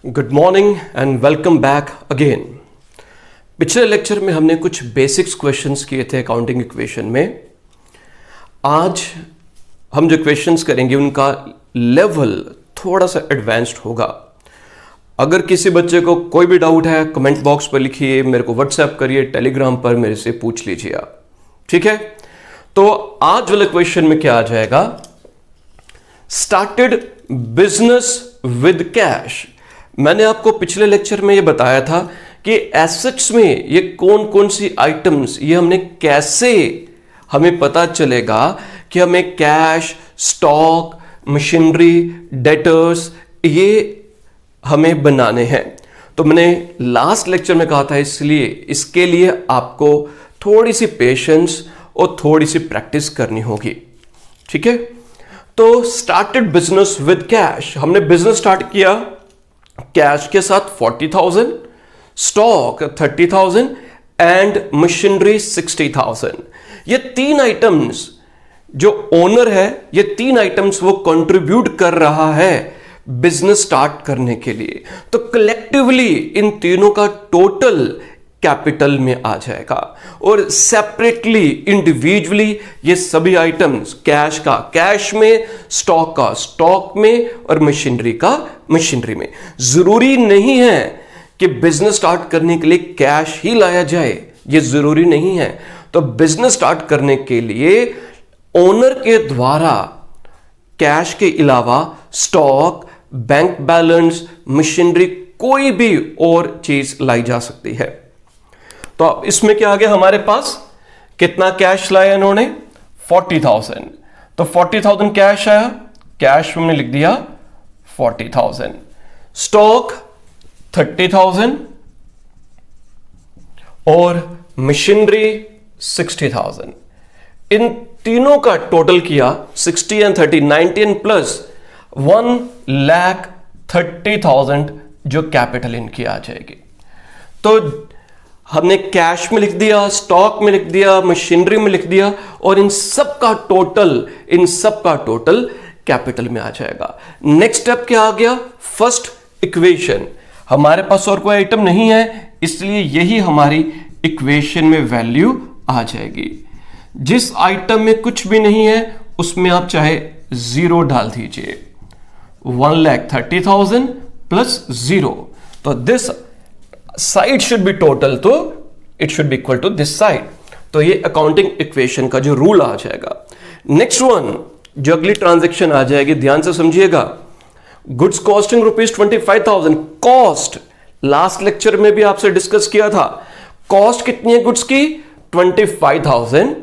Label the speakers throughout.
Speaker 1: Good morning and welcome back again. पिछले lecture में हमने कुछ बेसिक्स क्वेश्चंस किए थे अकाउंटिंग इक्वेशन में। आज हम जो क्वेश्चंस करेंगे उनका लेवल थोड़ा सा एडवांस्ड होगा। अगर किसी बच्चे को कोई भी डाउट है कमेंट बॉक्स पर लिखिए, मेरे को व्हाट्सएप करिए, टेलीग्राम पर मेरे से पूछ लीजिए आप, ठीक है। तो आज वाले क्वेश्चन में क्या आ जाएगा, स्टार्टेड बिजनेस विद कैश। मैंने आपको पिछले लेक्चर में ये बताया था कि एसेट्स में ये कौन कौन सी आइटम्स, ये हमने कैसे हमें पता चलेगा कि हमें कैश, स्टॉक, मशीनरी, डेटर्स ये हमें बनाने हैं। तो मैंने लास्ट लेक्चर में कहा था, इसलिए इसके लिए आपको थोड़ी सी पेशेंस और थोड़ी सी प्रैक्टिस करनी होगी, ठीक है। तो स्टार्टेड बिजनेस विद कैश, हमने बिजनेस स्टार्ट किया कैश के साथ 40,000, स्टॉक 30,000 एंड मशीनरी 60,000। ये तीन आइटम्स जो ओनर है, ये तीन आइटम्स वो कंट्रीब्यूट कर रहा है बिजनेस स्टार्ट करने के लिए। तो कलेक्टिवली इन तीनों का टोटल कैपिटल में आ जाएगा और सेपरेटली इंडिविजुअली ये सभी आइटम्स, कैश का कैश में, स्टॉक का स्टॉक में और मशीनरी का मशीनरी में। जरूरी नहीं है कि बिजनेस स्टार्ट करने के लिए कैश ही लाया जाए, ये जरूरी नहीं है। तो बिजनेस स्टार्ट करने के लिए ओनर के द्वारा कैश के अलावा स्टॉक, बैंक बैलेंस, मशीनरी, कोई भी और चीज लाई जा सकती है। तो इसमें क्या आ गया हमारे पास, कितना कैश लाया इन्होंने 40,000। तो 40,000 कैश आया, कैश हमने लिख दिया 40,000, स्टॉक 30,000 और मशीनरी 60,000। इन तीनों का टोटल किया 60 एंड 30, 90 एंड प्लस 1,30,000 जो कैपिटल इनकी आ जाएगी। तो हमने कैश में लिख दिया, स्टॉक में लिख दिया, मशीनरी में लिख दिया और इन सब का टोटल कैपिटल में आ जाएगा। नेक्स्ट स्टेप क्या आ गया, फर्स्ट इक्वेशन। हमारे पास और कोई आइटम नहीं है, इसलिए यही हमारी इक्वेशन में वैल्यू आ जाएगी। जिस आइटम में कुछ भी नहीं है उसमें आप चाहे 0 डाल दीजिए। 1,30,000 प्लस 0, तो this side should be total, तो it should be equal to this side. तो ये अकाउंटिंग इक्वेशन का जो रूल आ जाएगा। नेक्स्ट वन, जो अगली ट्रांजैक्शन आ जाएगी, ध्यान से समझिएगा। Goods costing ₹25,000। Cost last lecture में भी आपसे डिस्कस किया था, कॉस्ट कितनी है गुड्स की 25,000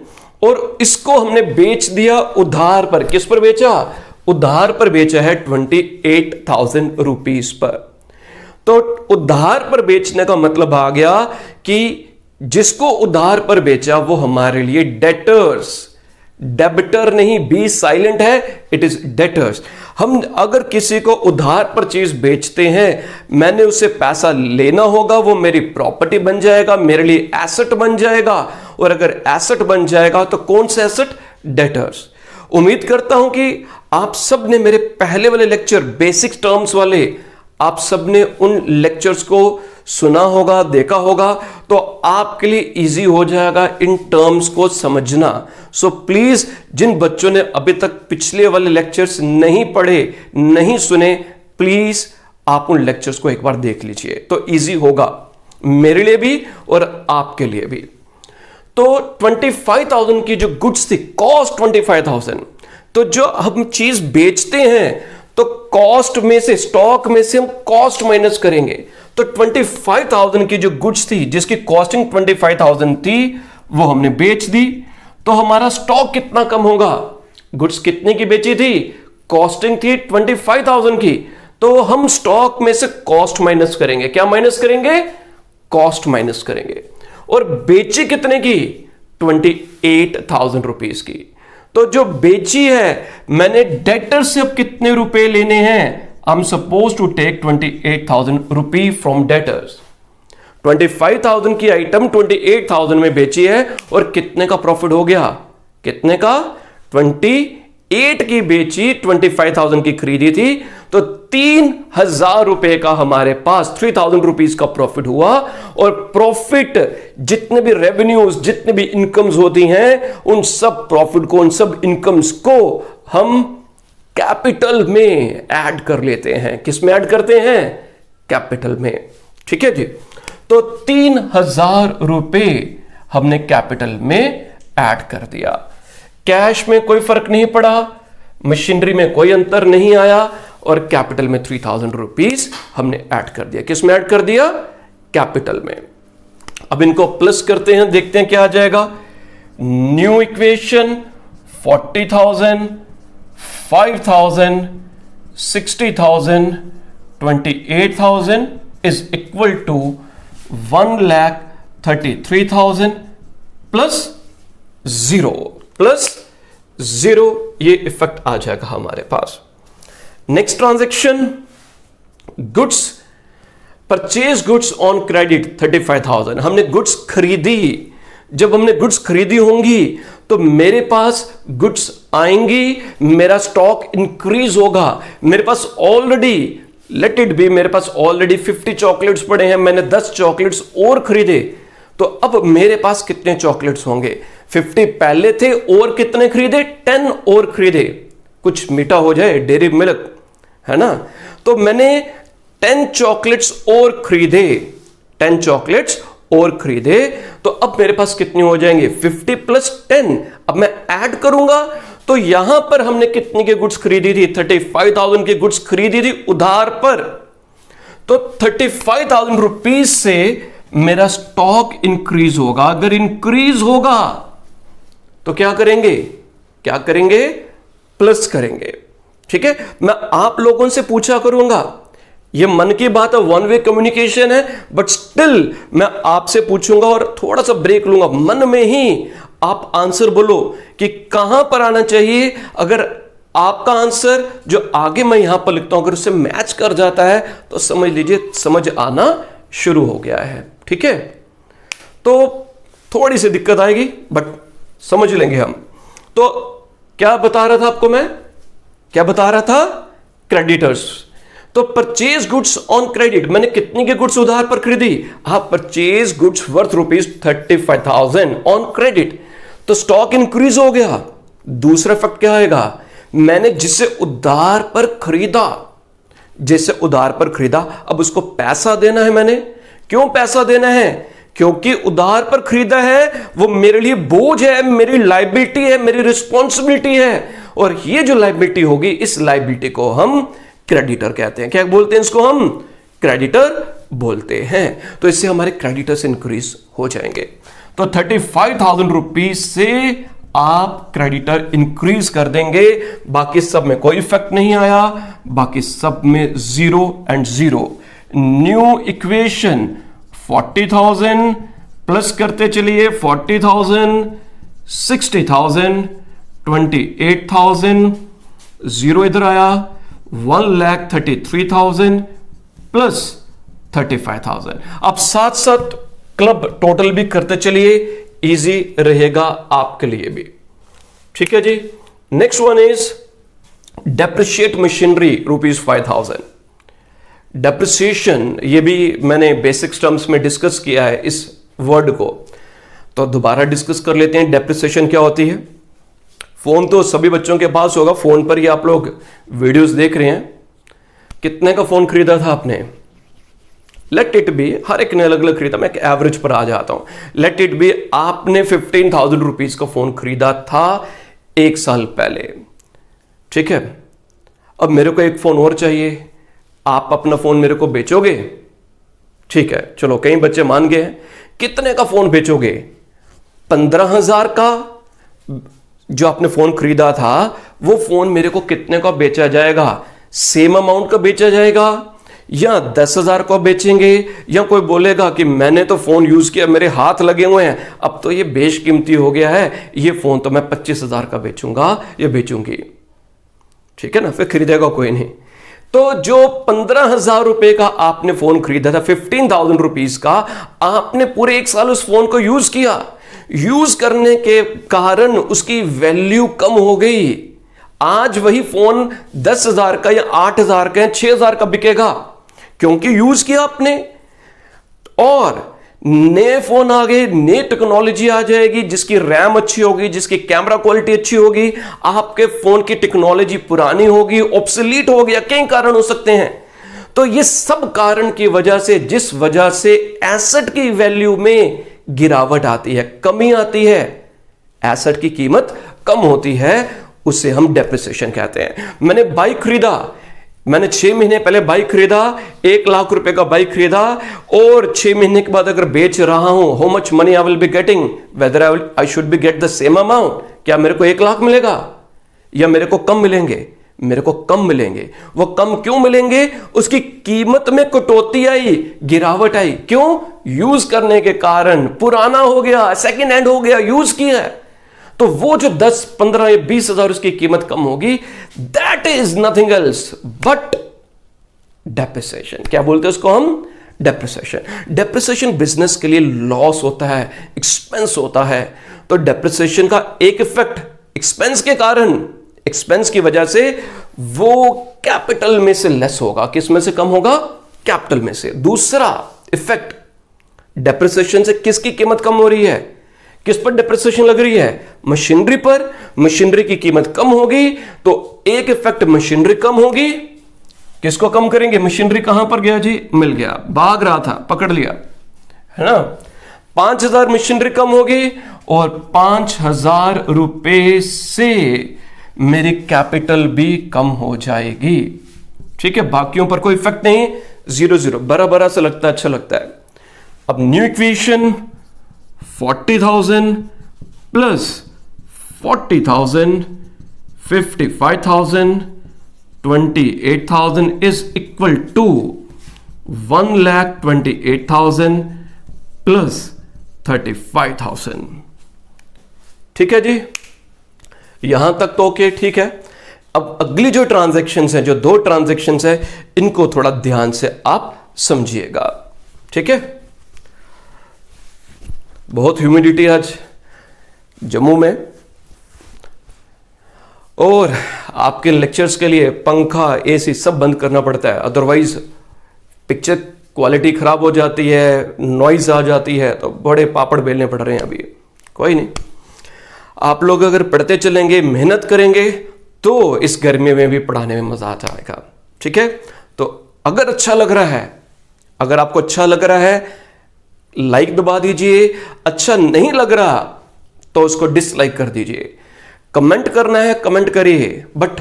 Speaker 1: और इसको हमने बेच दिया उधार पर। किस पर बेचा, उधार पर बेचा है 28,000 रुपीज पर। तो उधार पर बेचने का मतलब आ गया कि जिसको उधार पर बेचा वो हमारे लिए डेटर्स, डेबिटर नहीं, बी साइलेंट है, इट इज डेटर्स। हम अगर किसी को उधार पर चीज बेचते हैं, मैंने उससे पैसा लेना होगा, वो मेरी प्रॉपर्टी बन जाएगा, मेरे लिए एसेट बन जाएगा। और अगर एसेट बन जाएगा तो कौन सा एसेट, डेटर्स। उम्मीद करता हूं कि आप सब ने मेरे पहले वाले लेक्चर, बेसिक टर्म्स वाले, आप सबने उन लेक्चर्स को सुना होगा, देखा होगा, तो आपके लिए इजी हो जाएगा इन टर्म्स को समझना। सो प्लीज, जिन बच्चों ने अभी तक पिछले वाले लेक्चर्स नहीं पढ़े, नहीं सुने, प्लीज आप उन लेक्चर्स को एक बार देख लीजिए, तो इजी होगा मेरे लिए भी और आपके लिए भी। तो 25,000 की जो गुड्स थी, कॉस्ट 25,000। तो जो हम चीज बेचते हैं तो कॉस्ट में से, स्टॉक में से हम कॉस्ट माइनस करेंगे। तो 25,000 की जो गुड्स थी, जिसकी कॉस्टिंग 25,000 थी, वो हमने बेच दी। तो हमारा स्टॉक कितना कम होगा, गुड्स कितने की बेची थी, कॉस्टिंग थी 25,000 की, तो हम स्टॉक में से कॉस्ट माइनस करेंगे। क्या माइनस करेंगे, कॉस्ट माइनस करेंगे। और बेची कितने की, 28,000 रुपीज की। तो जो बेची है, मैंने डेटर से अब कितने रुपए लेने हैं, I am supposed to take 28,000 rupee from debtors. 25,000 की आइटम 28,000 में बेची है और कितने का प्रॉफिट हो गया, कितने का, 28 की बेची, 25,000 की खरीदी थी, तो 3,000 रुपए का हमारे पास 3,000 रुपीज का प्रॉफिट हुआ। और प्रॉफिट जितने भी रेवेन्यूज, जितने भी इनकम्स होती हैं, उन सब प्रॉफिट को, उन सब इनकम्स को हम कैपिटल में ऐड कर लेते हैं। किस में ऐड करते हैं? कैपिटल में। ठीक है जी। तो 3,000 रुपए हमने कैपिटल में ऐड कर दिया। कैश में कोई फर्क नहीं पड़ा, मशीनरी में कोई अंतर नहीं आया, और कैपिटल में 3,000 रुपीज हमने ऐड कर दिया। किस में ऐड कर दिया? कैपिटल में। अब इनको प्लस करते हैं, देखते हैं क्या आ जाएगा। New equation 40,000, 5,000, 60,000, 28,000 is equal to 1,33,000 plus 0 ये इफेक्ट आ जाएगा हमारे पास। Next transaction, goods, purchase goods on credit 35,000। हमने गुड्स खरीदी। जब हमने गुड्स खरीदी होंगी तो मेरे पास गुड्स आएंगी, मेरा स्टॉक इंक्रीज होगा। मेरे पास ऑलरेडी, लेट इट बी, मेरे पास ऑलरेडी 50 चॉकलेट्स पड़े हैं, मैंने 10 चॉकलेट्स और खरीदे, तो अब मेरे पास कितने चॉकलेट्स होंगे? 50 पहले थे और कितने खरीदे? 10 और खरीदे। कुछ मीठा हो जाए, डेयरी मिल्क, है ना। तो मैंने 10 चॉकलेट्स और खरीदे, 10 चॉकलेट्स और खरीदे, तो अब मेरे पास कितने हो जाएंगे? 50 प्लस 10। अब मैं ऐड करूंगा तो यहां पर हमने कितने के गुड्स खरीदी थी? 35,000 के गुड्स खरीदी थी उधार पर। तो 35,000 रुपीज से मेरा स्टॉक इंक्रीज होगा। अगर इंक्रीज होगा तो क्या करेंगे? क्या करेंगे? प्लस करेंगे। ठीक है। मैं आप लोगों से पूछा करूंगा, ये मन की बात है, वन वे कम्युनिकेशन है, बट स्टिल मैं आपसे पूछूंगा और थोड़ा सा ब्रेक लूंगा। मन में ही आप आंसर बोलो कि कहां पर आना चाहिए। अगर आपका आंसर जो आगे मैं यहां पर लिखता हूं अगर उससे मैच कर जाता है तो समझ लीजिए समझ आना शुरू हो गया है। ठीक है। तो थोड़ी सी दिक्कत आएगी बट समझ लेंगे हम। तो क्या बता रहा था आपको मैं? क्या बता रहा था? क्रेडिटर्स। तो परचेज गुड्स ऑन क्रेडिट, मैंने कितनी के गुड्स उधार पर खरीदी? आप purchase goods worth ₹35,000 on credit, तो स्टॉक इंक्रीज हो गया। दूसरा फैक्ट क्या आएगा? मैंने जिसे उधार पर खरीदा, जिसे उधार पर खरीदा, अब उसको पैसा देना है मैंने। क्यों पैसा देना है? क्योंकि उधार पर खरीदा है, वो मेरे लिए बोझ है, मेरी लायबिलिटी है, मेरी रिस्पॉन्सिबिलिटी है। और ये जो लायबिलिटी होगी, इस लायबिलिटी को हम क्रेडिटर कहते हैं। क्या बोलते हैं इसको? हम क्रेडिटर बोलते हैं। तो इससे हमारे क्रेडिटर्स इंक्रीज हो जाएंगे। तो 35,000 रुपीज से आप क्रेडिटर इंक्रीज कर देंगे। बाकी सब में कोई इफेक्ट नहीं आया, बाकी सब में 0 एंड 0। न्यू इक्वेशन 40,000 प्लस करते चलिए 40,000, 60,000, 28,000, 0 इधर आया, 1,33,000 प्लस 35,000। अब साथ साथ क्लब टोटल भी करते चलिए, इजी रहेगा आपके लिए भी। ठीक है जी। Next one is depreciate machinery ₹5,000। Depreciation, ये भी मैंने बेसिक्स टर्म्स में डिस्कस किया है इस वर्ड को, तो दोबारा डिस्कस कर लेते हैं। डेप्रिसिएशन क्या होती है? फोन तो सभी बच्चों के पास होगा, फोन पर ही आप लोग वीडियोस देख रहे हैं। कितने का फोन खरीदा था आपने? लेट इट बी, हर एक ने अलग अलग खरीदा, मैं एक एवरेज पर आ जाता हूं। लेट इट बी आपने 15,000 रुपीज का फोन खरीदा था 1 साल पहले। ठीक है। अब मेरे को एक फोन और चाहिए, आप अपना फोन मेरे को बेचोगे? ठीक है, चलो कई बच्चे मान गए। कितने का फोन बेचोगे? 15,000 का जो आपने फोन खरीदा था, वो फोन मेरे को कितने का बेचा जाएगा? सेम अमाउंट का बेचा जाएगा या 10,000 का बेचेंगे? या कोई बोलेगा कि मैंने तो फोन यूज किया, मेरे हाथ लगे हुए हैं, अब तो ये बेशकीमती हो गया है, ये फोन तो मैं 25,000 का बेचूंगा या बेचूंगी। ठीक है ना, फिर खरीदेगा कोई नहीं। तो जो 15,000 रुपए का आपने फोन खरीदा था, 15,000 रुपीज का, आपने पूरे 1 साल उस फोन को यूज किया। यूज करने के कारण उसकी वैल्यू कम हो गई। आज वही फोन 10,000 का या 8,000 का या 6,000 का बिकेगा, क्योंकि यूज किया आपने। और नए फोन आ गए, नई टेक्नोलॉजी आ जाएगी, जिसकी रैम अच्छी होगी, जिसकी कैमरा क्वालिटी अच्छी होगी, आपके फोन की टेक्नोलॉजी पुरानी होगी, ऑब्सोलीट हो गया, कई कारण हो सकते हैं। तो ये सब कारण की वजह से, जिस वजह से एसेट की वैल्यू में गिरावट आती है, कमी आती है, एसेट की कीमत कम होती है, उसे हम डेप्रिसिएशन कहते हैं। मैंने बाइक खरीदा, मैंने 6 महीने पहले बाइक खरीदा, 1 लाख रुपए का बाइक खरीदा, और 6 महीने के बाद अगर बेच रहा हूं, how much money I will be getting, whether I should be get the same amount, क्या मेरे को 1 लाख मिलेगा या मेरे को कम मिलेंगे? मेरे को कम मिलेंगे। वो कम क्यों मिलेंगे? उसकी कीमत में कटौती आई, गिरावट आई। क्यों? यूज करने के कारण पुराना हो गया, सेकेंड हैंड हो गया, यूज किया है। तो वो जो 10, 15 या 20 हजार उसकी कीमत कम होगी, that is nothing else but depreciation. क्या बोलते हैं उसको हम? डेप्रिसिएशन। डेप्रिसिएशन बिजनेस के लिए लॉस होता है, एक्सपेंस होता है। तो डेप्रिसिएशन का एक इफेक्ट एक्सपेंस के कारण, एक्सपेंस की वजह से वो कैपिटल में से लेस होगा। किस में से कम होगा? कैपिटल में से। दूसरा इफेक्ट, डेप्रिसिएशन से किसकी कीमत कम हो रही है? किस पर डेप्रिसिएशन लग रही है? मशीनरी पर। मशीनरी की कीमत कम होगी तो एक इफेक्ट मशीनरी कम होगी। किसको कम करेंगे? मशीनरी कहां पर गया जी? मिल गया, भाग रहा था, पकड़ लिया, है ना। 5,000 मशीनरी कम होगी और 5,000 रुपए से मेरी कैपिटल भी कम हो जाएगी। ठीक है, बाकियों पर कोई इफेक्ट नहीं, 0 बरा बरा से लगता है, अच्छा लगता है। अब new equation, 40,000 plus 40,000, 55,000, 28,000 is equal to 1,28,000 plus 35,000। ठीक है जी, यहां तक तो ओके, ठीक है। अब अगली जो ट्रांजैक्शंस हैं, जो 2 ट्रांजैक्शंस हैं, इनको थोड़ा ध्यान से आप समझिएगा। ठीक है, बहुत ह्यूमिडिटी आज जम्मू में, और आपके लेक्चर्स के लिए पंखा, एसी सब बंद करना पड़ता है, अदरवाइज पिक्चर क्वालिटी खराब हो जाती है, नॉइज आ जाती है, तो बड़े पापड़ बेलने पड़ रहे हैं अभी। कोई नहीं, आप लोग अगर पढ़ते चलेंगे, मेहनत करेंगे, तो इस गर्मी में भी पढ़ाने में मजा आ जाएगा। ठीक है, तो अगर अच्छा लग रहा है, अगर आपको अच्छा लग रहा है, लाइक दबा दीजिए। अच्छा नहीं लग रहा तो उसको डिसलाइक कर दीजिए। कमेंट करना है कमेंट करिए, बट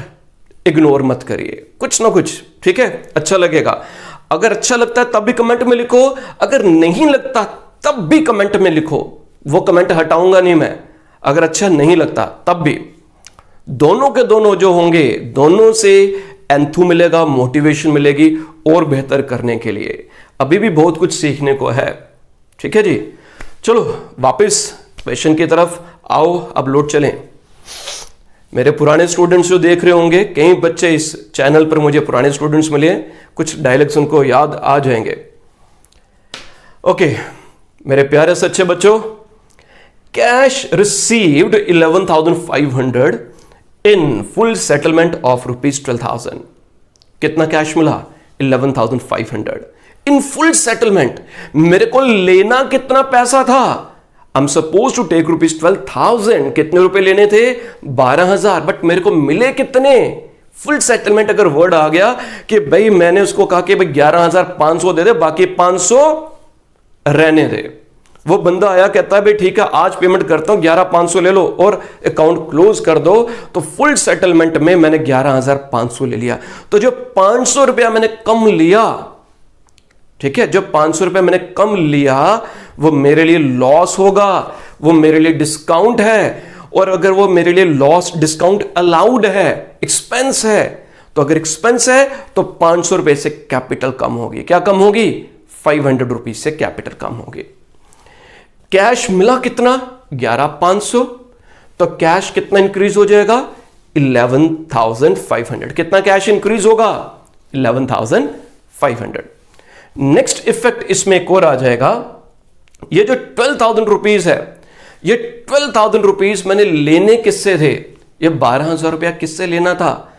Speaker 1: इग्नोर मत करिए, कुछ ना कुछ। ठीक है, अच्छा लगेगा। अगर अच्छा लगता है तब भी कमेंट में लिखो, अगर नहीं लगता तब भी कमेंट में लिखो, वो कमेंट हटाऊंगा नहीं मैं। अगर अच्छा नहीं लगता तब भी, दोनों के दोनों जो होंगे, दोनों से एंथू मिलेगा, मोटिवेशन मिलेगी और बेहतर करने के लिए। अभी भी बहुत कुछ सीखने को है। ठीक है जी, चलो वापस क्वेश्चन की तरफ आओ, अब लौट चलें। मेरे पुराने स्टूडेंट्स जो देख रहे होंगे, कई बच्चे इस चैनल पर मुझे पुराने स्टूडेंट्स मिले, कुछ डायलॉग्स उनको याद आ जाएंगे। ओके मेरे प्यारे सच्चे बच्चों, cash received 11,500 in full settlement of ₹12,000। कितना कैश मिला? 11,500 इन फुल सेटलमेंट। मेरे को लेना कितना पैसा था? I am supposed to take ₹12,000। कितने रुपए लेने थे? 12,000। बट मेरे को मिले कितने? फुल सेटलमेंट अगर वर्ड आ गया कि भाई मैंने उसको कहा कि भाई 11,500 दे दे, बाकी 500 रहने दे। वो बंदा आया, कहता है भाई ठीक है आज पेमेंट करता हूं, 11,500 ले लो और अकाउंट क्लोज कर दो। तो फुल सेटलमेंट में मैंने 11,500 ले लिया। तो जो 500 रुपया मैंने कम लिया, ठीक है, जो 500 रुपया मैंने कम लिया, वो मेरे लिए लॉस होगा, वो मेरे लिए डिस्काउंट है। और अगर वो मेरे लिए लॉस डिस्काउंट अलाउड है, एक्सपेंस है, तो अगर एक्सपेंस है तो 500 रुपए से कैपिटल कम होगी। क्या कम होगी? 500 रुपीज से कैपिटल कम होगी। कैश मिला कितना? 11,500। तो कैश कितना इंक्रीज हो जाएगा? 11,500। कितना कैश इंक्रीज होगा? 11,500। नेक्स्ट इफेक्ट इसमें एक और आ जाएगा। ये जो 12,000 रुपीज है, ये 12,000 रुपीज मैंने लेने किससे थे? ये 12,000 रुपया किससे लेना था?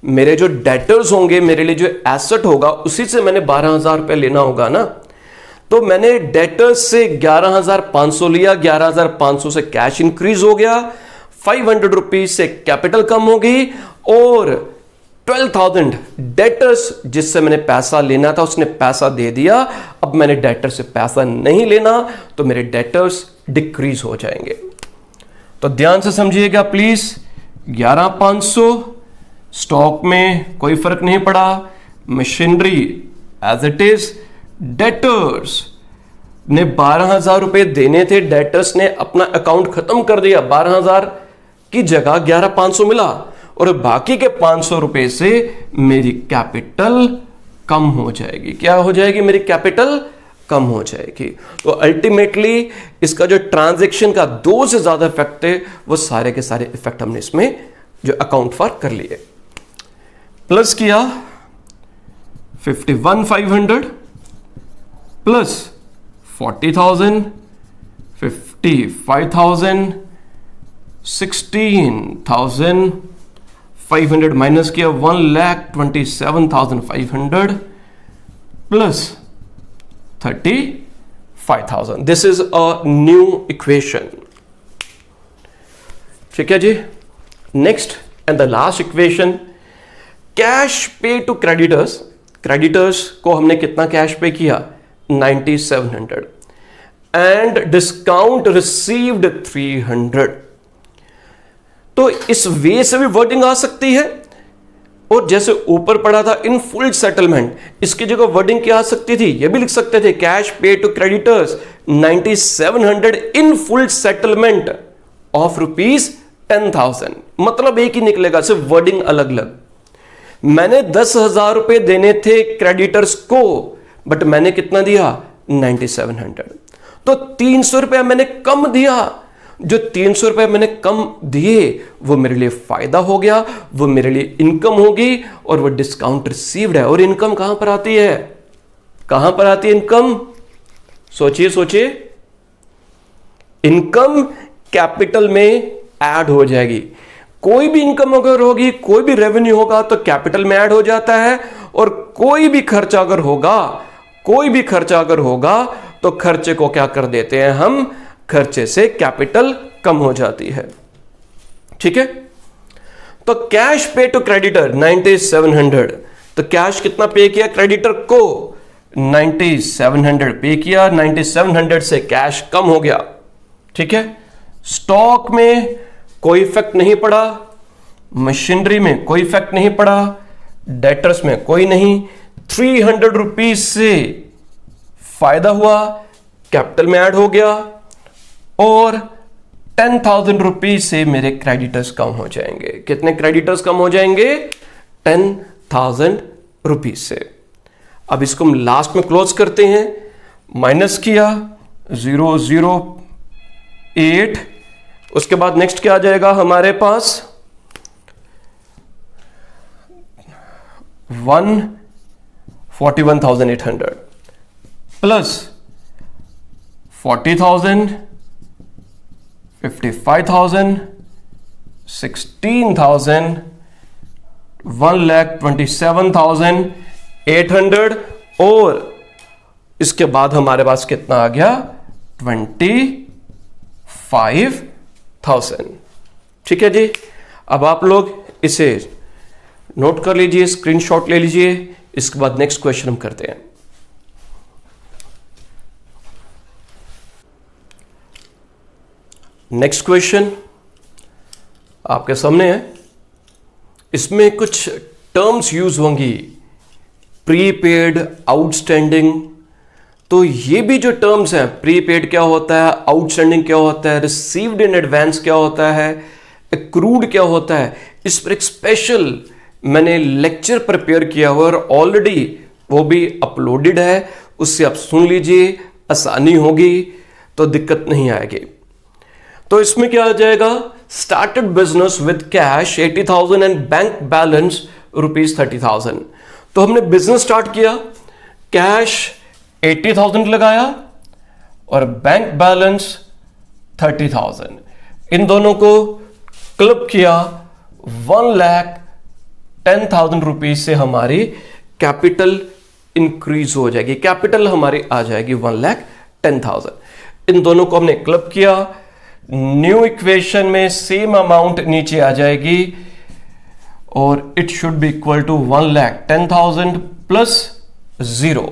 Speaker 1: मेरे जो डेटर्स होंगे, मेरे लिए जो एसेट होगा, उसी से मैंने 12,000 रुपया लेना होगा ना। तो मैंने डेटर्स से 11,500 लिया, 11,500 से कैश इंक्रीज हो गया, 500 रुपीज से कैपिटल कम हो गई, और 12,000 डेटर्स जिससे मैंने पैसा लेना था उसने पैसा दे दिया। अब मैंने डेटर से पैसा नहीं लेना, तो मेरे डेटर्स डिक्रीज हो जाएंगे। तो ध्यान से समझिएगा प्लीज। 11,500 स्टॉक में कोई फर्क नहीं पड़ा, machinery as it is. Debtors ने 12,000 रुपए देने थे, डेटर्स ने अपना अकाउंट खत्म कर दिया, 12,000 की जगह 11,500 मिला, और बाकी के 500 रुपए से मेरी कैपिटल कम हो जाएगी। क्या हो जाएगी? मेरी कैपिटल कम हो जाएगी। तो अल्टीमेटली इसका जो ट्रांजैक्शन का 2 से ज्यादा इफेक्ट थे, वो सारे के सारे इफेक्ट हमने इसमें जो अकाउंट फॉर कर लिए। प्लस किया 51,500 प्लस 40,000, 55,000, 16,500 माइनस किया 1,27,500 plus 35,000। This is a new equation. ठीक है जी। Next and the last equation, cash pay to creditors. Creditors को हमने कितना कैश पे किया? 9,700 एंड डिस्काउंट रिसीव्ड 300। तो इस वे से भी वर्डिंग आ सकती है, और जैसे ऊपर पढ़ा था इन फुल सेटलमेंट, इसकी जगह वर्डिंग क्या आ सकती थी? ये भी लिख सकते थे cash pay to creditors 9,700 in full settlement of ₹10,000। मतलब एक ही निकलेगा, सिर्फ वर्डिंग अलग अलग। मैंने 10,000 रुपए देने थे क्रेडिटर्स को, बट मैंने कितना दिया? 9,700। तो 300 रुपया मैंने कम दिया। जो 300 रुपए मैंने कम दिए वो मेरे लिए फायदा हो गया, वो मेरे लिए इनकम होगी, और वो डिस्काउंट रिसीव्ड है। और इनकम कहां पर आती है? कहां पर आती है इनकम? सोचिए सोचिए। इनकम कैपिटल में ऐड हो जाएगी। कोई भी इनकम अगर होगी, कोई भी रेवेन्यू होगा, तो कैपिटल में ऐड हो जाता है। और कोई भी खर्चा अगर होगा, तो खर्चे को क्या कर देते हैं हम? खर्चे से कैपिटल कम हो जाती है। ठीक है। तो कैश पे टू क्रेडिटर 9,700। तो कैश कितना पे किया क्रेडिटर को? 9,700 पे किया। 9,700 से कैश कम हो गया। ठीक है। स्टॉक में कोई इफेक्ट नहीं पड़ा, मशीनरी में कोई इफेक्ट नहीं पड़ा, डेटर्स में कोई नहीं। 300 रुपीज से फायदा हुआ, कैपिटल में ऐड हो गया, और 10,000 रुपीज से मेरे क्रेडिटर्स कम हो जाएंगे। कितने क्रेडिटर्स कम हो जाएंगे? 10,000 रुपीज से। अब इसको हम लास्ट में क्लोज करते हैं। माइनस किया 008, उसके बाद नेक्स्ट क्या आ जाएगा हमारे पास? 141,800 प्लस 40,000, 55,000, 16,000, 1,27,800, और इसके बाद हमारे पास कितना आ गया? 25,000। ठीक है जी। अब आप लोग इसे नोट कर लीजिए, स्क्रीनशॉट ले लीजिए। इसके बाद नेक्स्ट क्वेश्चन हम करते हैं। नेक्स्ट क्वेश्चन आपके सामने है। इसमें कुछ टर्म्स यूज होंगी, प्रीपेड, आउटस्टैंडिंग। तो ये भी जो टर्म्स हैं, प्रीपेड क्या होता है, आउटस्टैंडिंग क्या होता है, रिसीव्ड इन एडवांस क्या होता है, एक्रूड क्या होता है, इस पर एक स्पेशल मैंने लेक्चर प्रिपेयर किया हुआ और ऑलरेडी वो भी अपलोडेड है। उससे आप सुन लीजिए, आसानी होगी, तो दिक्कत नहीं आएगी। तो इसमें क्या आ जाएगा? Started business with cash 80,000 and bank balance ₹30,000। तो हमने बिजनेस स्टार्ट किया, कैश 80,000 लगाया और बैंक बैलेंस 30,000। इन दोनों को क्लब किया 1,10,000 रुपीज से हमारी कैपिटल इंक्रीज हो जाएगी, कैपिटल हमारी आ जाएगी 1,10,000। इन दोनों को हमने क्लब किया, न्यू इक्वेशन में सेम अमाउंट नीचे आ जाएगी और it should be equal to 1,10,000 plus 0।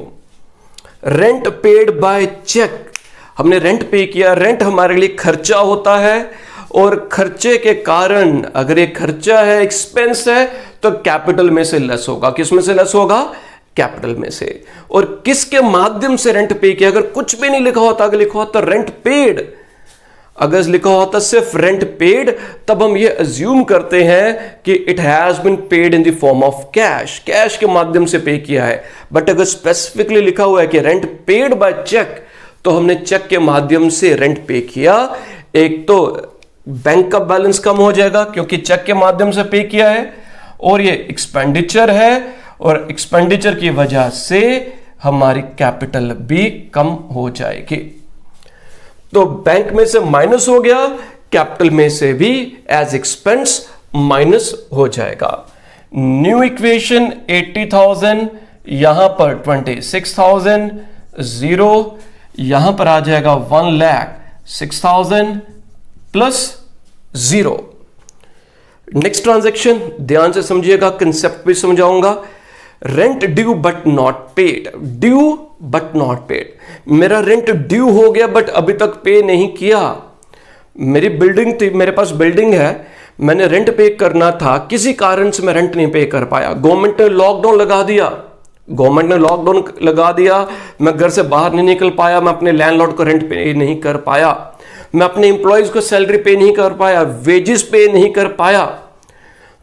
Speaker 1: Rent paid by cheque, हमने रेंट पे किया, रेंट हमारे लिए खर्चा होता है और खर्चे के कारण अगर ये खर्चा है, एक्सपेंस है, तो कैपिटल में से लेस होगा। किस में से लेस होगा? कैपिटल में से। और किसके माध्यम से रेंट पे किया? अगर कुछ भी नहीं लिखा होता, अगर लिखा होता रेंट पेड, अगर लिखा होता सिर्फ रेंट पेड, तब हम ये अज्यूम करते हैं कि it has been paid in the form of cash, cash के माध्यम से पे किया है। बट अगर स्पेसिफिकली लिखा हुआ है कि रेंट पेड बाय चेक, तो हमने चेक के माध्यम से रेंट पे किया। एक तो बैंक का बैलेंस कम हो जाएगा क्योंकि चेक के माध्यम से पे किया है, और ये एक्सपेंडिचर है और एक्सपेंडिचर की वजह से हमारी कैपिटल भी कम हो जाएगी। तो बैंक में से माइनस हो गया, कैपिटल में से भी एज एक्सपेंस माइनस हो जाएगा। न्यू इक्वेशन 80,000, यहां पर 26,000, 0 यहां पर आ जाएगा 1,06,000 प्लस 0। नेक्स्ट ट्रांजैक्शन ध्यान से समझिएगा, कंसेप्ट भी समझाऊंगा। Rent due but not paid, due but not paid, मेरा रेंट ड्यू हो गया बट अभी तक पे नहीं किया। मेरी बिल्डिंग थी, मेरे पास बिल्डिंग है, मैंने रेंट पे करना था, किसी कारण से मैं रेंट नहीं पे कर पाया। गवर्नमेंट ने लॉकडाउन लगा दिया, मैं घर से बाहर नहीं निकल पाया, मैं अपने लैंडलॉर्ड को रेंट पे नहीं कर पाया, मैं अपने एम्प्लॉयज को सैलरी पे नहीं कर पाया, वेजेस पे नहीं कर पाया।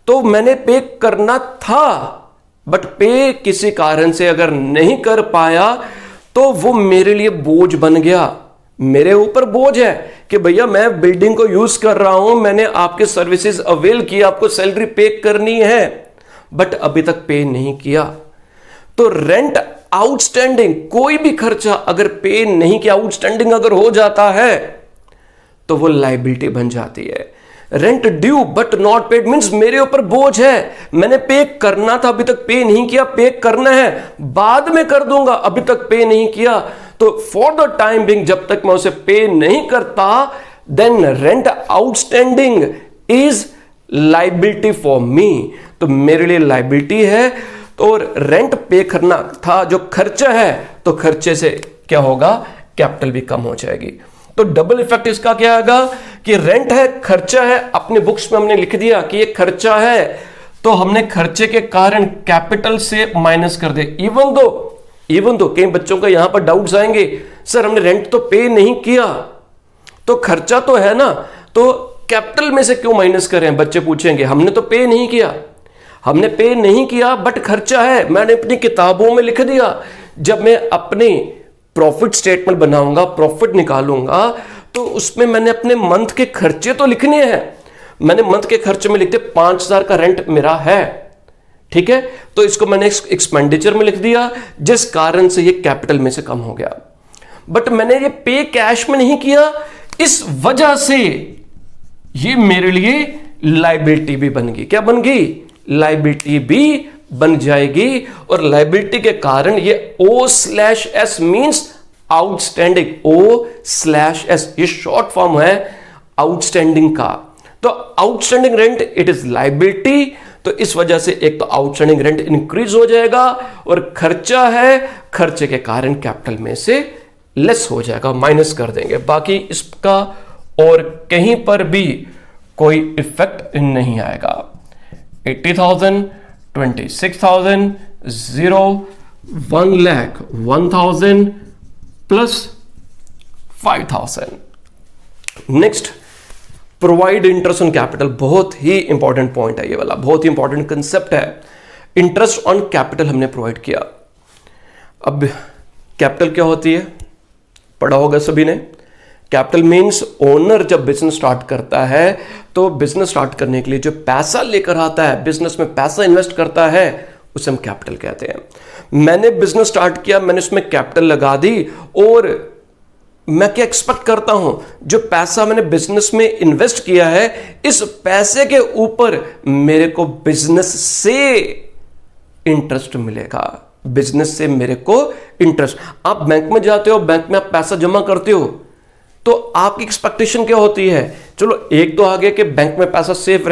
Speaker 1: तो मैंने पे करना था बट पे किसी कारण से अगर नहीं कर पाया तो वो मेरे लिए बोझ बन गया, मेरे ऊपर बोझ है कि भैया मैं बिल्डिंग को यूज कर रहा हूं, मैंने आपके सर्विसेज अवेल किया, आपको सैलरी पे करनी है, बट अभी तक पे नहीं किया। तो रेंट आउटस्टैंडिंग, कोई भी खर्चा अगर पे नहीं किया, आउटस्टैंडिंग अगर हो जाता है तो वो लायबिलिटी बन जाती है। Rent due but not paid means मेरे ऊपर बोझ है, मैंने पे करना था, अभी तक पे नहीं किया, पे करना है, बाद में कर दूंगा, अभी तक पे नहीं किया। तो फॉर द टाइम बिंग, जब तक मैं उसे पे नहीं करता, then rent outstanding is liability for me, तो मेरे लिए लायबिलिटी है। तो रेंट पे करना था, जो खर्चा है, तो खर्चे से क्या होगा? कैपिटल भी कम हो जाएगी। तो डबल इफेक्ट इसका क्या आएगा कि रेंट है, खर्चा है, अपने बुक्स में हमने लिख दिया कि ये खर्चा है, तो हमने खर्चे के कारण कैपिटल से माइनस कर दे। इवन दो कई बच्चों का यहां पर डाउट्स आएंगे, सर हमने रेंट तो पे नहीं किया, तो खर्चा तो है ना, तो कैपिटल में से क्यों माइनस करें? बच्चे पूछेंगे, हमने तो पे नहीं किया, हमने पे नहीं किया बट खर्चा है, मैंने अपनी किताबों में लिख दिया। जब मैं अपनी प्रॉफिट स्टेटमेंट बनाऊंगा, प्रॉफिट निकालूंगा, तो उसमें मैंने अपने मंथ के खर्चे तो लिखने हैं। मैंने मंथ के खर्चे में लिखते 5,000 का रेंट मेरा है, ठीक है, तो इसको मैंने एक्सपेंडिचर में लिख दिया, जिस कारण से ये कैपिटल में से कम हो गया। बट मैंने ये पे कैश में नहीं किया, इस वजह से ये मेरे लिए लायबिलिटी भी बन गई। क्या बन गई? लायबिलिटी भी बन जाएगी, और लायबिलिटी के कारण ये O/S मींस आउटस्टैंडिंग, O/S ये शॉर्ट फॉर्म है आउटस्टैंडिंग का। तो outstanding rent it is liability, तो इस वजह से एक तो आउटस्टैंडिंग रेंट इंक्रीज हो जाएगा, और खर्चा है, खर्चे के कारण कैपिटल में से लेस हो जाएगा, माइनस कर देंगे। बाकी इसका और कहीं पर भी कोई इफेक्ट नहीं आएगा। 80,000, 26,000, 0, 1,01,000 plus 5,000। Next, provide interest on capital, बहुत ही इंपॉर्टेंट पॉइंट है ये वाला, बहुत ही इंपॉर्टेंट कंसेप्ट है। इंटरेस्ट ऑन कैपिटल हमने प्रोवाइड किया। अब कैपिटल क्या होती है, पढ़ा होगा सभी ने। कैपिटल मीन्स ओनर जब बिजनेस स्टार्ट करता है, तो बिजनेस स्टार्ट करने के लिए जो पैसा लेकर आता है, बिजनेस में पैसा इन्वेस्ट करता है, उसे हम कैपिटल कहते हैं। मैंने बिजनेस स्टार्ट किया, मैंने उसमें कैपिटल लगा दी, और मैं क्या एक्सपेक्ट करता हूं, जो पैसा मैंने बिजनेस में इन्वेस्ट किया है, इस पैसे के ऊपर मेरे को बिजनेस से इंटरेस्ट मिलेगा। बिजनेस से मेरे को इंटरेस्ट। आप बैंक में जाते हो, बैंक में आप पैसा जमा करते हो, तो आपकी एक्सपेक्टेशन क्या होती है? चलो एक तो आ गया कि बैंक में पैसा सेफ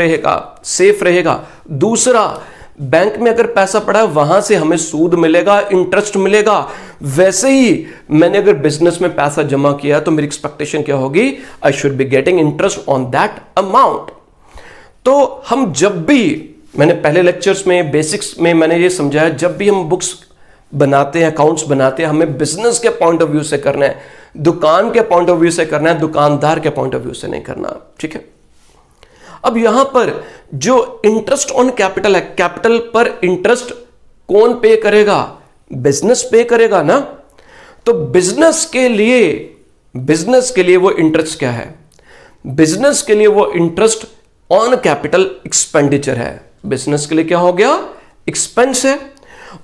Speaker 1: रहेगा। दूसरा, बैंक में अगर पैसा पड़ा है वहां से हमें सूद मिलेगा, इंटरेस्ट मिलेगा। वैसे ही मैंने अगर बिजनेस में पैसा जमा किया तो मेरी एक्सपेक्टेशन क्या होगी? I should be getting interest on that amount. तो हम जब भी, मैंने पहले लेक्चर्स में बेसिक्स में मैंने ये समझाया, जब भी हम बुक्स बनाते हैं, अकाउंट्स बनाते हैं, हमें बिजनेस के पॉइंट ऑफ व्यू से करना है, दुकान के पॉइंट ऑफ व्यू से करना है, दुकानदार के पॉइंट ऑफ व्यू से नहीं करना। ठीक है। अब यहां पर जो इंटरेस्ट ऑन कैपिटल है, कैपिटल पर इंटरेस्ट कौन पे करेगा? बिजनेस पे करेगा ना। तो बिजनेस के लिए वो इंटरेस्ट क्या है? बिजनेस के लिए वो इंटरेस्ट ऑन कैपिटल एक्सपेंडिचर है। बिजनेस के लिए क्या हो गया? एक्सपेंस है,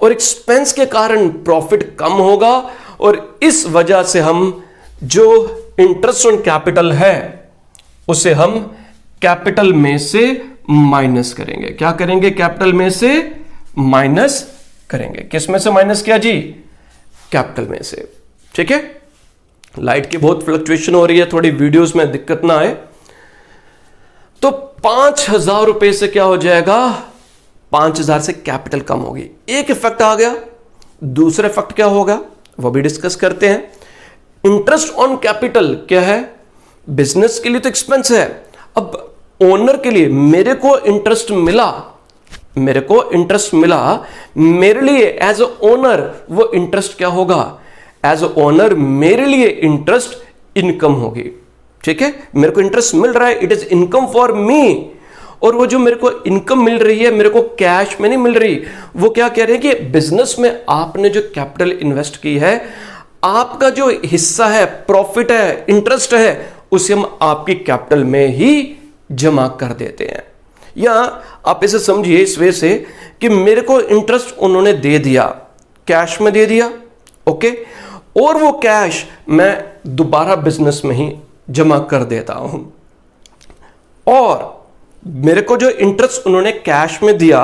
Speaker 1: और एक्सपेंस के कारण प्रॉफिट कम होगा, और इस वजह से हम जो इंटरेस्ट ऑन कैपिटल है उसे हम कैपिटल में से माइनस करेंगे। क्या करेंगे? कैपिटल में से माइनस करेंगे। किस में से माइनस किया जी? कैपिटल में से। ठीक है। लाइट की बहुत फ्लक्चुएशन हो रही है, थोड़ी वीडियोस में दिक्कत ना आए। तो 5,000 रुपए से क्या हो जाएगा? 5,000 से कैपिटल कम होगी। एक इफेक्ट आ गया। दूसरा इफेक्ट क्या होगा वो भी डिस्कस करते हैं। इंटरेस्ट ऑन कैपिटल क्या है? बिजनेस के लिए तो एक्सपेंस है। अब ओनर के लिए मेरे को इंटरेस्ट मिला, मेरे लिए एज अ ओनर वो इंटरेस्ट क्या होगा? एज अ ओनर मेरे लिए इंटरेस्ट इनकम होगी। ठीक है। मेरे को इंटरेस्ट मिल रहा है, it is income for me. और वो जो मेरे को इनकम मिल रही है, मेरे को कैश में नहीं मिल रही। वो क्या कह रहे हैं कि बिजनेस में आपने जो कैपिटल इन्वेस्ट की है, आपका जो हिस्सा है, प्रॉफिट है, इंटरेस्ट है, उसे हम आपकी कैपिटल में ही जमा कर देते हैं। या आप इसे समझिए इस वे से कि मेरे को इंटरेस्ट उन्होंने दे दिया, कैश में दे दिया, ओके, और वो कैश मैं दोबारा बिजनेस में ही जमा कर देता हूं। और मेरे को जो इंटरेस्ट उन्होंने कैश में दिया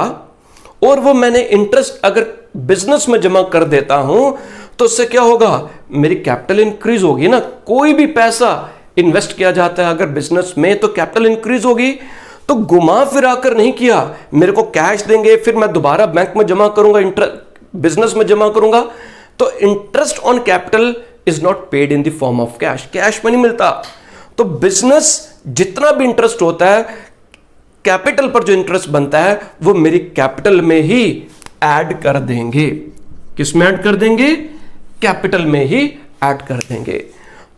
Speaker 1: और वो मैंने इंटरेस्ट अगर बिजनेस में जमा कर देता हूं तो उससे क्या होगा? मेरी कैपिटल इंक्रीज होगी ना। कोई भी पैसा इन्वेस्ट किया जाता है अगर बिजनेस में तो कैपिटल इंक्रीज होगी। तो घुमा फिरा कर नहीं किया, मेरे को कैश देंगे फिर मैं दोबारा बैंक में जमा करूंगा, बिजनेस में जमा करूंगा। तो interest on capital is not paid in the form of cash, cash में नहीं मिलता। तो बिजनेस जितना भी इंटरेस्ट होता है, कैपिटल पर जो इंटरेस्ट बनता है वो मेरी कैपिटल में ही ऐड कर देंगे। किस में ऐड कर देंगे? कैपिटल में ही ऐड कर देंगे।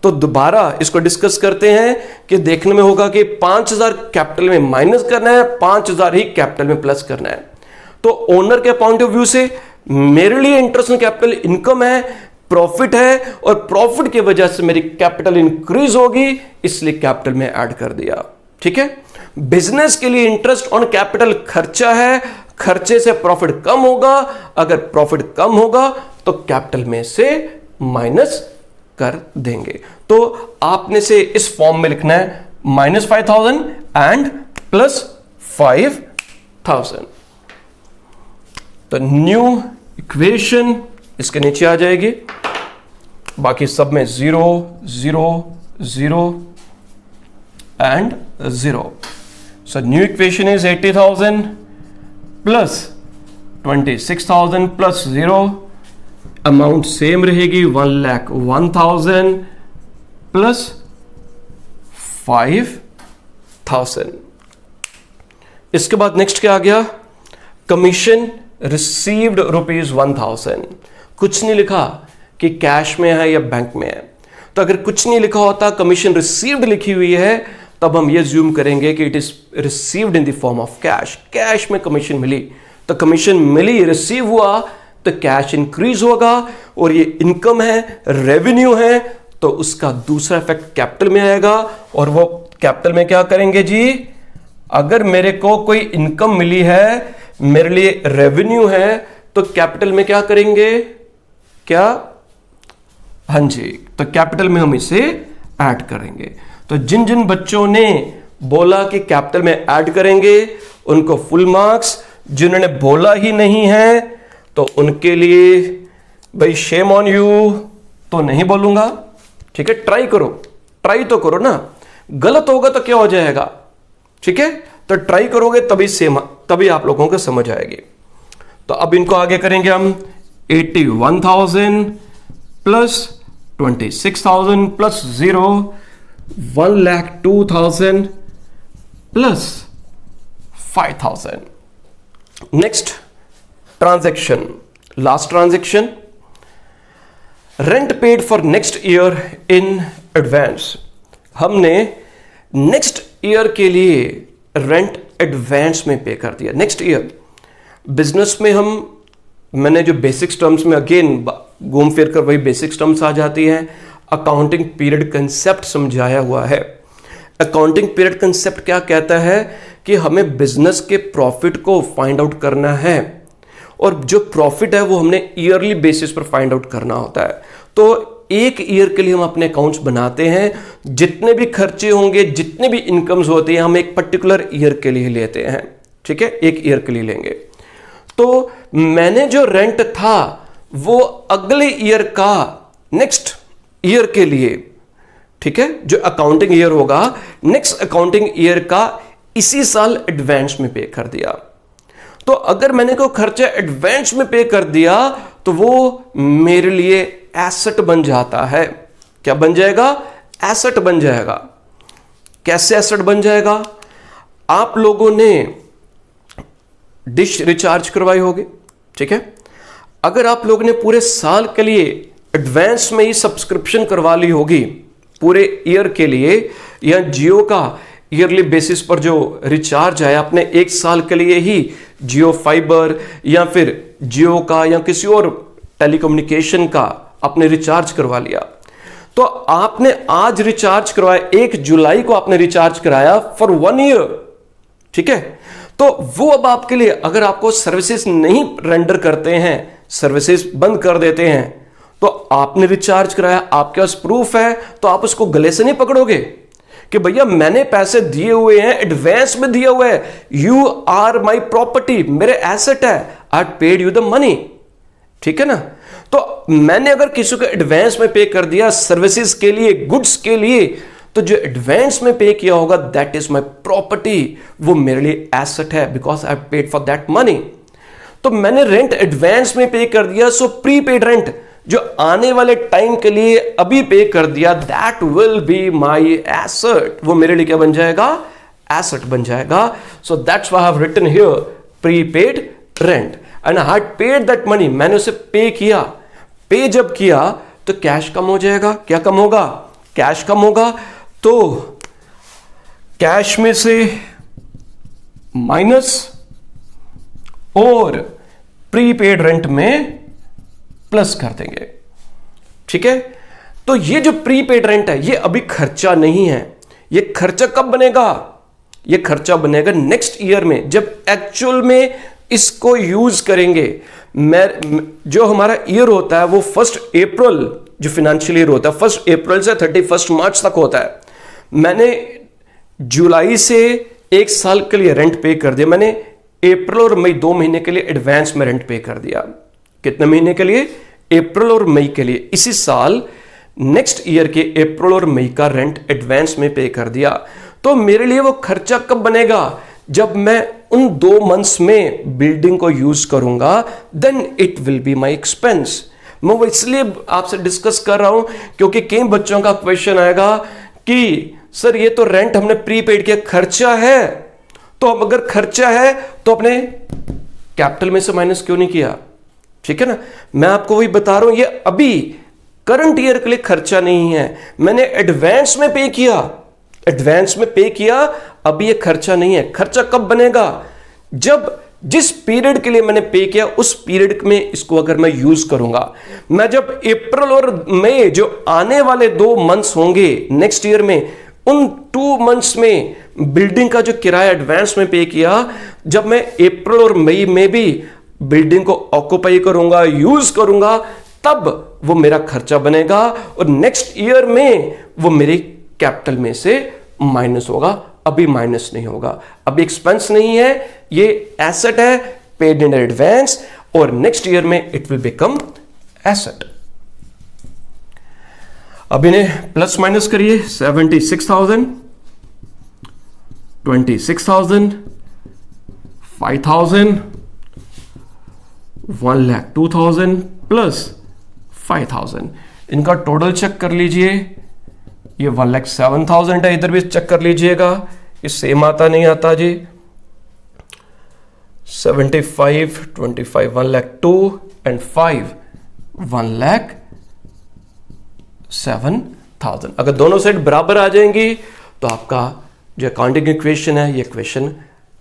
Speaker 1: तो दोबारा इसको डिस्कस करते हैं कि देखने में होगा कि 5,000 कैपिटल में माइनस करना है, 5,000 ही कैपिटल में प्लस करना है। तो ओनर के पॉइंट ऑफ व्यू से मेरे लिए इंटरेस्ट ऑन कैपिटल इनकम है, प्रॉफिट है, और प्रॉफिट की वजह से मेरी कैपिटल इंक्रीज होगी, इसलिए कैपिटल में ऐड कर दिया। ठीक है। बिजनेस के लिए इंटरेस्ट ऑन कैपिटल खर्चा है, खर्चे से प्रॉफिट कम होगा, अगर प्रॉफिट कम होगा तो कैपिटल में से माइनस कर देंगे। तो आपने से इस फॉर्म में लिखना है -5,000 एंड +5,000। तो न्यू इक्वेशन इसके नीचे आ जाएगी, बाकी सब में 0 0 0 and 0। So new equation is 80,000 plus 26,000 plus 0, amount same रहेगी 1,01,000 प्लस 5,000। इसके बाद नेक्स्ट क्या आ गया? Commission received ₹1,000। कुछ नहीं लिखा कि कैश में है या बैंक में है। तो अगर कुछ नहीं लिखा होता, कमीशन रिसीव्ड लिखी हुई है, तब हम ये ज्यूम करेंगे कि it is received in the form of cash. Cash में कमीशन मिली, तो कमीशन मिली, रिसीव हुआ, तो कैश इंक्रीज होगा, और ये इनकम है, रेवेन्यू है, तो उसका दूसरा इफेक्ट कैपिटल में आएगा। और वो कैपिटल में क्या करेंगे जी? अगर मेरे को कोई इनकम मिली है, मेरे लिए रेवेन्यू है, तो कैपिटल में क्या करेंगे? क्या हाँ जी, तो कैपिटल में हम इसे ऐड करेंगे। तो जिन जिन बच्चों ने बोला कि कैपिटल में ऐड करेंगे उनको फुल मार्क्स, जिन्होंने बोला ही नहीं है तो उनके लिए भाई शेम ऑन यू, तो नहीं बोलूंगा। ठीक है, ट्राई करो, ट्राई तो करो ना, गलत होगा तो क्या हो जाएगा। ठीक है, तो ट्राई करोगे तभी आप लोगों को समझ आएगी। तो अब इनको आगे करेंगे हम। 81,000 plus 26,000 plus 0, 1,02,000 plus 5,000। Next transaction, last transaction, rent paid for next year in advance. हमने नेक्स्ट ईयर के लिए रेंट एडवांस में पे कर दिया। नेक्स्ट ईयर बिजनेस में मैंने जो बेसिक्स टर्म्स में अगेन घूम फिर कर वही बेसिक्स टर्म्स आ जाती हैं। अकाउंटिंग पीरियड कंसेप्ट समझाया हुआ है। अकाउंटिंग पीरियड कंसेप्ट क्या कहता है कि हमें बिजनेस के प्रॉफिट को फाइंड आउट करना है और जो प्रॉफिट है वो हमने ईयरली बेसिस पर फाइंड आउट करना होता है। तो एक ईयर के लिए हम अपने अकाउंट्स बनाते हैं, जितने भी खर्चे होंगे, जितने भी इनकम्स होती हैं, हम एक पर्टिकुलर ईयर के लिए लेते हैं। ठीक है, एक ईयर के लिए लेंगे। तो मैंने जो रेंट था वो अगले ईयर का नेक्स्ट ईयर के लिए, ठीक है, जो अकाउंटिंग ईयर होगा नेक्स्ट अकाउंटिंग ईयर का इसी साल एडवांस में पे कर दिया। तो अगर मैंने कोई खर्चा एडवांस में पे कर दिया तो वो मेरे लिए एसेट बन जाता है। क्या बन जाएगा? एसेट बन जाएगा। कैसे एसेट बन जाएगा? आप लोगों ने डिश रिचार्ज करवाई होगी, ठीक है। अगर आप लोगों ने पूरे साल के लिए एडवांस में ही सब्सक्रिप्शन करवा ली होगी पूरे ईयर के लिए, या जियो का ईयरली बेसिस पर जो रिचार्ज है आपने एक साल के लिए ही जियो फाइबर या फिर जियो का या किसी और टेलीकम्युनिकेशन का आपने रिचार्ज करवा लिया, तो आपने आज रिचार्ज करवाया, 1 जुलाई को आपने रिचार्ज कराया फॉर 1 ईयर, ठीक है। तो वो अब आपके लिए, अगर आपको सर्विसेज नहीं रेंडर करते हैं, सर्विसेज बंद कर देते हैं, तो आपने रिचार्ज कराया, आपके पास प्रूफ है, तो आप उसको गले से नहीं पकड़ोगे कि भैया मैंने पैसे दिए हुए हैं, एडवांस में दिए हुए हैं, यू आर माई प्रॉपर्टी, मेरे एसेट है, I paid you the money, ठीक है ना। तो मैंने अगर किसी को एडवांस में पे कर दिया सर्विसेज के लिए, गुड्स के लिए, तो जो एडवांस में पे किया होगा दैट इज माई प्रॉपर्टी, वो मेरे लिए एसेट है, because I paid for that money. तो मैंने रेंट एडवांस में पे कर दिया, सो प्रीपेड रेंट जो आने वाले टाइम के लिए अभी पे कर दिया, that will be my asset, वो मेरे लिए क्या बन जाएगा? एसेट बन जाएगा। So that's why I have written here prepaid rent and I had paid that money, मैंने उसे पे किया। पे जब किया तो कैश कम हो जाएगा। क्या कम होगा? कैश कम होगा, तो कैश में से माइनस और प्रीपेड रेंट में प्लस कर देंगे, ठीक है। तो ये जो प्रीपेड रेंट है ये अभी खर्चा नहीं है, ये खर्चा कब बनेगा? ये खर्चा बनेगा नेक्स्ट ईयर में, जब एक्चुअल में इसको यूज करेंगे। जो हमारा ईयर होता है वो 1 अप्रैल, जो फाइनेंशियल ईयर होता है 1 अप्रैल से 31 मार्च तक होता है। मैंने जुलाई से 1 साल के लिए रेंट पे कर दिया, मैंने अप्रैल और मई 2 महीने के लिए एडवांस में रेंट पे कर दिया। कितने महीने के लिए? अप्रैल और मई के लिए। इसी साल नेक्स्ट ईयर के अप्रैल और मई का रेंट एडवांस में पे कर दिया। तो मेरे लिए वो खर्चा कब बनेगा? जब मैं उन 2 मंथ्स में बिल्डिंग को यूज करूंगा, then it will be my expense. मैं वो इसलिए आपसे डिस्कस कर रहा हूं क्योंकि कई बच्चों का क्वेश्चन आएगा कि सर ये तो रेंट हमने प्रीपेड किया, खर्चा है, तो अब अगर खर्चा है तो अपने कैपिटल में से माइनस क्यों नहीं किया? ठीक है ना, मैं आपको वही बता रहा हूं, ये अभी करंट ईयर के लिए खर्चा नहीं है, मैंने एडवांस में पे किया, एडवांस में पे किया, अभी ये खर्चा नहीं है। खर्चा कब बनेगा? जब जिस पीरियड के लिए मैंने पे किया उस पीरियड में इसको अगर मैं यूज करूंगा। मैं जब अप्रैल और मई जो आने वाले 2 मंथ्स होंगे नेक्स्ट ईयर में, उन 2 मंथ्स में बिल्डिंग का जो किराया एडवांस में पे किया, जब मैं अप्रैल और मई में भी बिल्डिंग को ऑक्यूपाई करूंगा, यूज करूंगा, तब वो मेरा खर्चा बनेगा और नेक्स्ट ईयर में वो मेरे कैपिटल में से माइनस होगा। अभी माइनस नहीं होगा, अभी एक्सपेंस नहीं है, ये एसेट है, पेड इन एडवांस, और नेक्स्ट ईयर में इट विल बिकम एसेट। अब इन्हें प्लस माइनस करिए, 76,000, 26,000, 5,000, 1,02,000 प्लस 5,000। इनका टोटल चेक कर लीजिए, ये 1,07,000 है, इधर भी चेक कर लीजिएगा, ये सेम आता नहीं आता जी। 75, 25, 1,02,000 एंड 5, 1,07,000। अगर दोनों साइड बराबर आ जाएंगी तो आपका जो अकाउंटिंग इक्वेशन है, ये इक्वेशन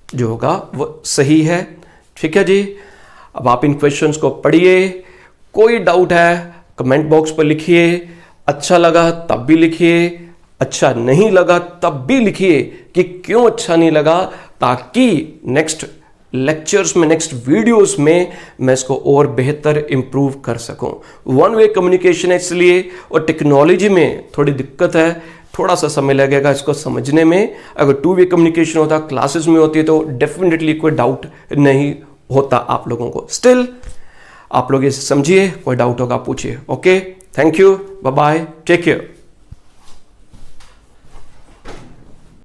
Speaker 1: जो होगा वो सही है। ठीक है जी। अब आप इन क्वेश्चंस को पढ़िए, कोई डाउट है कमेंट बॉक्स पर लिखिए, अच्छा लगा तब भी लिखिए, अच्छा नहीं लगा तब भी लिखिए कि क्यों अच्छा नहीं लगा, ताकि नेक्स्ट लेक्चर्स में, नेक्स्ट वीडियोस में मैं इसको और बेहतर इंप्रूव कर सकूं। वन वे कम्युनिकेशन है इसलिए, और टेक्नोलॉजी में थोड़ी दिक्कत है, थोड़ा सा समय लगेगा इसको समझने में। अगर टू वे कम्युनिकेशन होता, क्लासेस में होती है, तो डेफिनेटली कोई डाउट नहीं होता आप लोगों को। स्टिल आप लोग इसे समझिए, कोई डाउट होगा पूछिए। Okay, thank you, bye bye, take care.